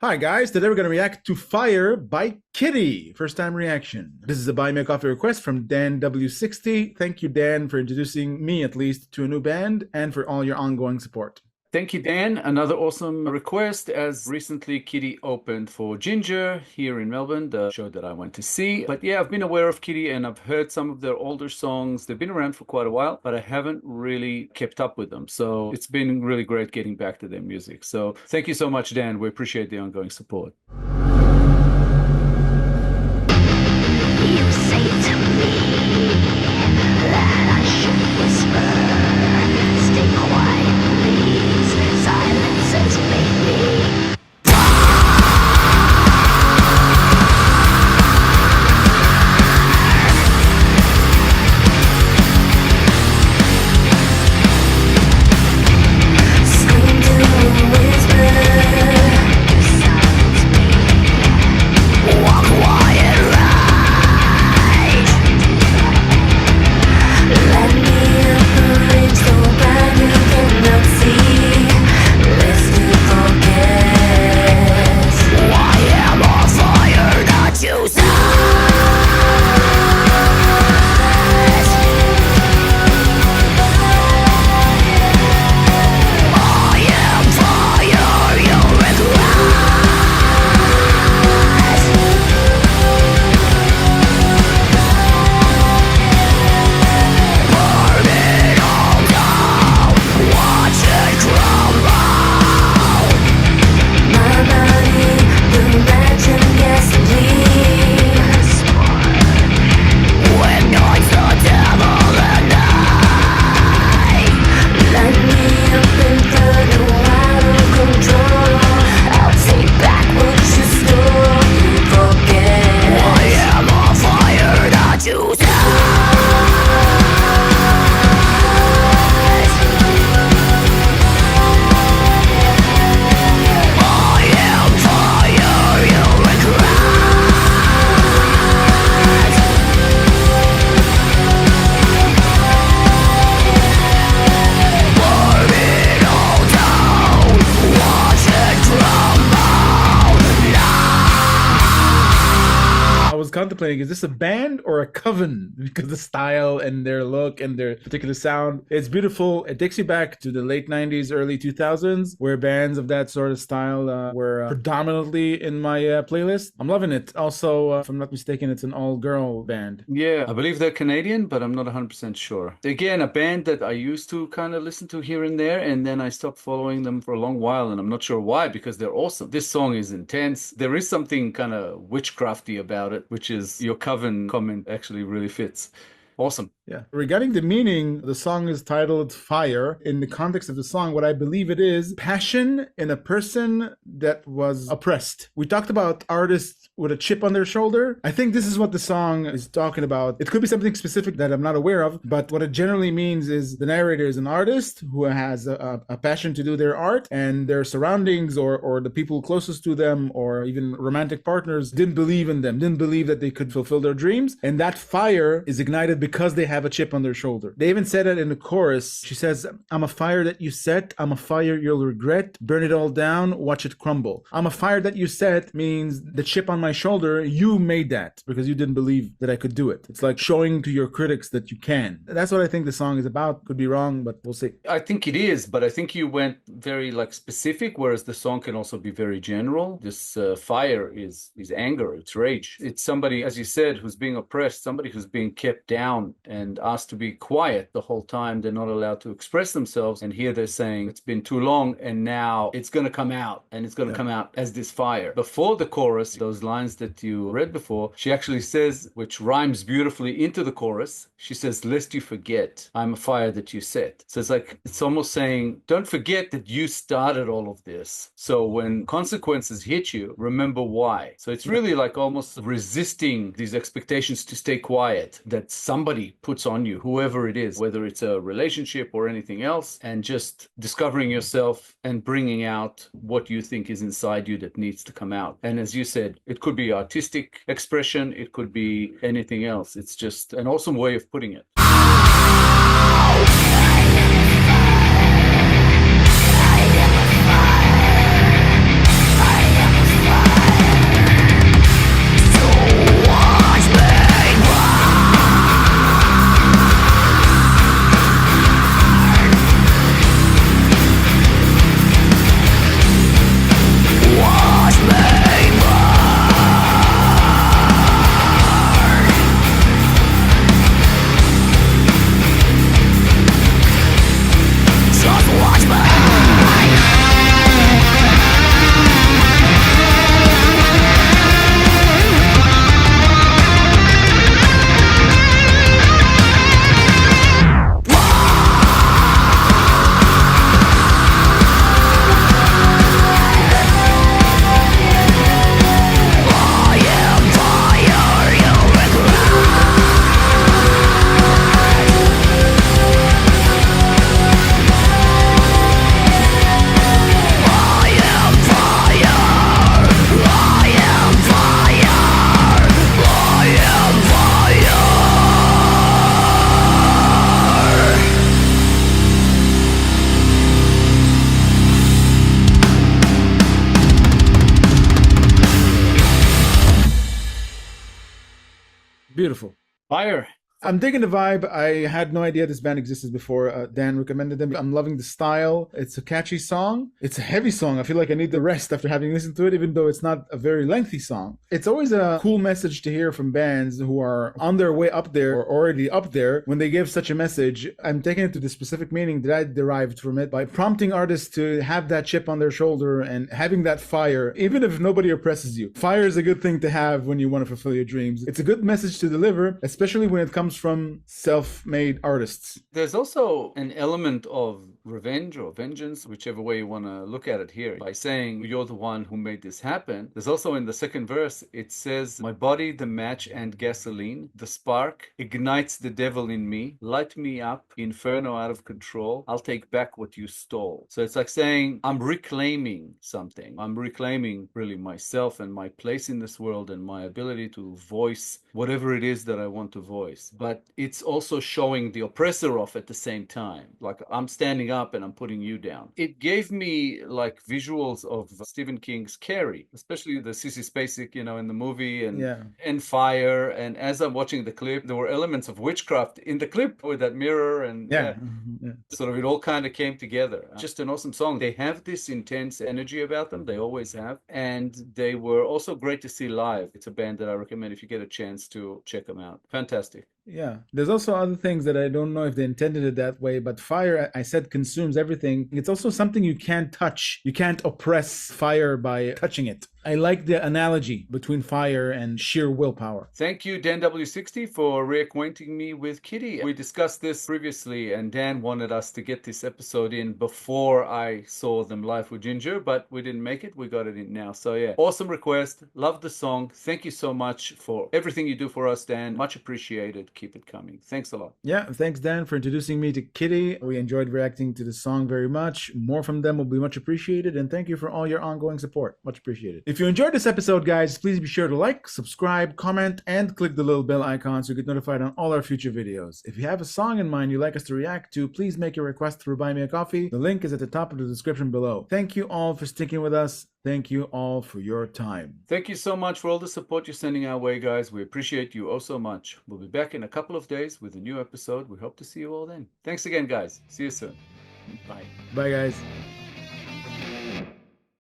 Hi guys, today we're going to react to Fire by KITTIE. First time reaction. This is a BuyMeACoffee request from Dan W60. Thank you, Dan, for introducing me at least to a new band and for all your ongoing support. Thank you, Dan. Another awesome request, as recently KITTIE opened for Ginger here in Melbourne, the show that I went to see. But yeah, I've been aware of KITTIE and I've heard some of their older songs. They've been around for quite a while, but I haven't really kept up with them. So it's been really great getting back to their music. So thank you so much, Dan. We appreciate the ongoing support. You say to me that I should whisper, stay quiet please, silence has made me. Scream to whisper, silence me. Walk quiet right. Let me approach so bad you cannot see. Let's do forget. Why am I fire not to start? I am fire, you're regret. Burn it all down, watch it crumble. My body, the legend, gasoline. When night's the devil and night, let me up and turn you out of control. I'll take back what you stole. Forget. I am on fire, not to start. I am fire, you regret. Burn it all down, watch it crumble. I was contemplating, is this a band or a coven? Because the style and their look and their particular sound, it's beautiful. It takes you back to the late 90s, early 2000s, where bands of that sort of style were predominantly in my playlist. I'm loving it. Also, if I'm not mistaken, it's an all-girl band. Yeah, I believe they're Canadian, but I'm not 100% sure. Again, a band that I used to kind of listen to here and there, and then I stopped following them for a long while, and I'm not sure why, because they're awesome. This song is intense. There is something kind of witchcrafty about it, which is your coven comment actually really fits. Awesome. Yeah. Regarding the meaning, the song is titled Fire. In the context of the song, what I believe it is passion in a person that was oppressed. We talked about artists with a chip on their shoulder. I think this is what the song is talking about. It could be something specific that I'm not aware of, but what it generally means is the narrator is an artist who has a passion to do their art, and their surroundings or the people closest to them or even romantic partners didn't believe in them, didn't believe that they could fulfill their dreams. And that fire is ignited because they have a chip on their shoulder. They even said it in the chorus. She says, I'm a fire that you set, I'm a fire you'll regret, burn it all down, watch it crumble. I'm a fire that you set means the chip on my shoulder, you made that because you didn't believe that I could do it. It's like showing to your critics that you can. That's what I think the song is about. Could be wrong, but we'll see. I think it is, but I think you went very specific, whereas the song can also be very general. This fire is anger, it's rage. It's somebody, as you said, who's being oppressed, somebody who's being kept down and asked to be quiet the whole time. They're not allowed to express themselves. And here they're saying it's been too long and now it's going to come out, and it's going to come out as this fire. Before the chorus, those lines that you read before, she actually says, which rhymes beautifully into the chorus, she says, lest you forget, I'm a fire that you set. So it's like, it's almost saying, don't forget that you started all of this. So when consequences hit you, remember why. So it's really like almost resisting these expectations to stay quiet that somebody puts on you, whoever it is, whether it's a relationship or anything else, and just discovering yourself and bringing out what you think is inside you that needs to come out. And as you said, it could be artistic expression, it could be anything else. It's just an awesome way of putting it. I am a fire. Beautiful. Fire. I'm digging the vibe. I had no idea this band existed before. Dan recommended them. I'm loving the style. It's a catchy song. It's a heavy song. I feel like I need the rest after having listened to it, even though it's not a very lengthy song. It's always a cool message to hear from bands who are on their way up there or already up there. When they give such a message, I'm taking it to the specific meaning that I derived from it by prompting artists to have that chip on their shoulder and having that fire, even if nobody oppresses you. Fire is a good thing to have when you want to fulfill your dreams. It's a good message to deliver, especially when it comes from self-made artists. There's also an element of revenge or vengeance, whichever way you want to look at it here, by saying you're the one who made this happen. There's also in the second verse, it says, my body, the match and gasoline, the spark ignites the devil in me, light me up, inferno out of control, I'll take back what you stole. So it's like saying, I'm reclaiming something. I'm reclaiming really myself and my place in this world and my ability to voice whatever it is that I want to voice. But it's also showing the oppressor off at the same time. Like I'm standing up and I'm putting you down. It gave me like visuals of Stephen King's Carrie, especially the Sissy Spacek, you know, in the movie and fire. And as I'm watching the clip, there were elements of witchcraft in the clip with that mirror and sort of it all kind of came together. Just an awesome song. They have this intense energy about them. They always have. And they were also great to see live. It's a band that I recommend if you get a chance to check them out. Fantastic. Yeah. There's also other things that I don't know if they intended it that way, but fire, I said, consumes everything. It's also something you can't touch. You can't oppress fire by touching it. I like the analogy between fire and sheer willpower. Thank you, Dan W60, for reacquainting me with KITTIE. We discussed this previously, and Dan wanted us to get this episode in before I saw them live with Ginger, but we didn't make it. We got it in now. So yeah, awesome request. Love the song. Thank you so much for everything you do for us, Dan. Much appreciated. Keep it coming. Thanks a lot. Yeah, thanks, Dan, for introducing me to KITTIE. We enjoyed reacting to the song very much. More from them will be much appreciated, and thank you for all your ongoing support. Much appreciated. If you enjoyed this episode, guys, please be sure to like, subscribe, comment, and click the little bell icon so you get notified on all our future videos. If you have a song in mind you'd like us to react to, please make your request through Buy Me a Coffee. The link is at the top of the description below. Thank you all for sticking with us. Thank you all for your time. Thank you so much for all the support you're sending our way, guys. We appreciate you oh so much. We'll be back in a couple of days with a new episode. We hope to see you all then. Thanks again, guys. See you soon. Bye. Bye, guys.